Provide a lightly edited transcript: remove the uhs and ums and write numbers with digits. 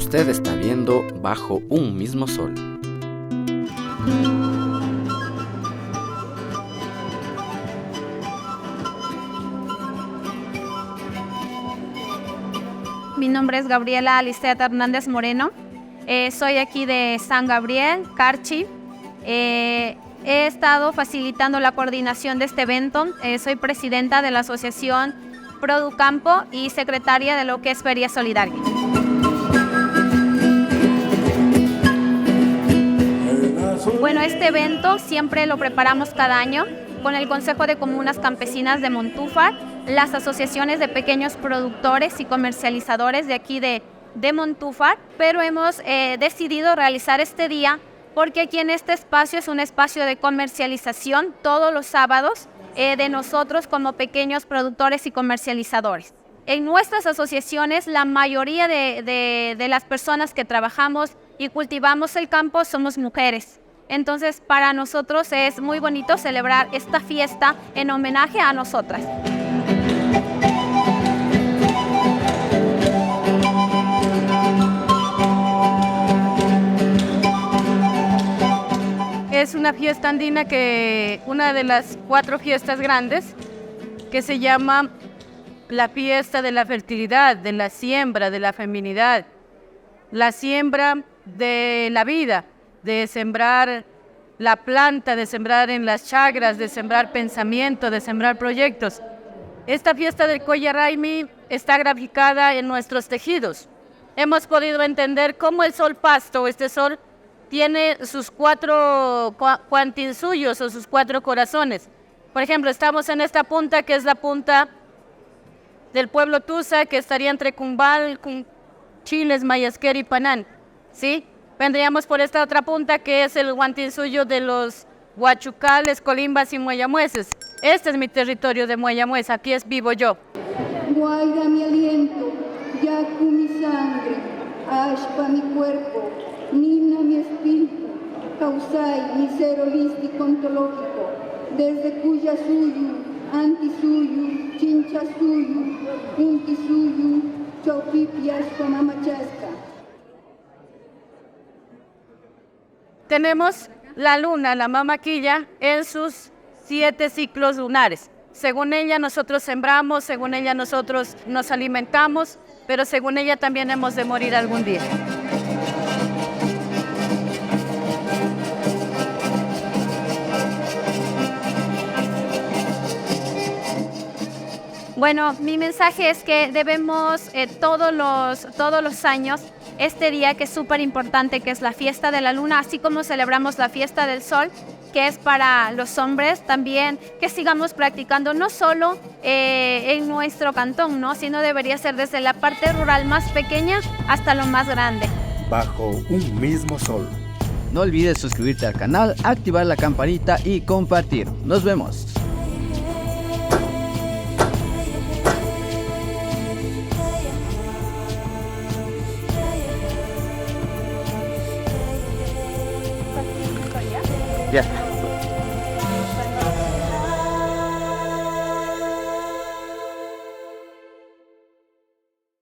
Usted está viendo Bajo un mismo sol. Mi nombre es Gabriela Alicia Hernández Moreno. Soy aquí de San Gabriel, Carchi. He estado facilitando la coordinación de este evento. Soy presidenta de la asociación Producampo y secretaria de lo que es Feria Solidaria. Bueno, este evento siempre lo preparamos cada año con el Consejo de Comunas Campesinas de Montúfar, las asociaciones de pequeños productores y comercializadores de aquí de Montúfar, pero hemos decidido realizar este día porque aquí en este espacio es un espacio de comercialización todos los sábados de nosotros como pequeños productores y comercializadores. En nuestras asociaciones, la mayoría de las personas que trabajamos y cultivamos el campo somos mujeres. Entonces, para nosotros es muy bonito celebrar esta fiesta en homenaje a nosotras. Es una fiesta andina una de las 4 fiestas grandes que se llama la fiesta de la fertilidad, de la siembra, de la feminidad, la siembra de la vida, de sembrar la planta, de sembrar en las chagras, de sembrar pensamiento, de sembrar proyectos. Esta fiesta del Collarraimi está graficada en nuestros tejidos. Hemos podido entender cómo el sol pasto, este sol, tiene sus 4 cuantinsuyos o sus 4 corazones. Por ejemplo, estamos en esta punta que es la punta del pueblo Tusa, que estaría entre Cumbal, Chiles, Mayasquero y Panán, ¿sí? Vendríamos por esta otra punta que es el guantinsuyo de los Huachucales, Colimbas y Mueyamueses. Este es mi territorio de Mueyamuez, aquí vivo yo. Guaira mi aliento, yacu mi sangre, ashpa mi cuerpo, nina mi espíritu, causai mi ser holístico ontológico, desde cuya suyu, antisuyu, chincha suyu, unti suyu, chaupipi ashpa mamachasca. Tenemos la luna, la mamaquilla, en sus 7 ciclos lunares. Según ella nosotros sembramos, según ella nosotros nos alimentamos, pero según ella también hemos de morir algún día. Bueno, mi mensaje es que debemos todos los años este día que es súper importante, que es la fiesta de la luna, así como celebramos la fiesta del sol, que es para los hombres, también que sigamos practicando no solo en nuestro cantón, ¿no? Sino debería ser desde la parte rural más pequeña hasta lo más grande. Bajo un mismo sol. No olvides suscribirte al canal, activar la campanita y compartir. Nos vemos. Ya.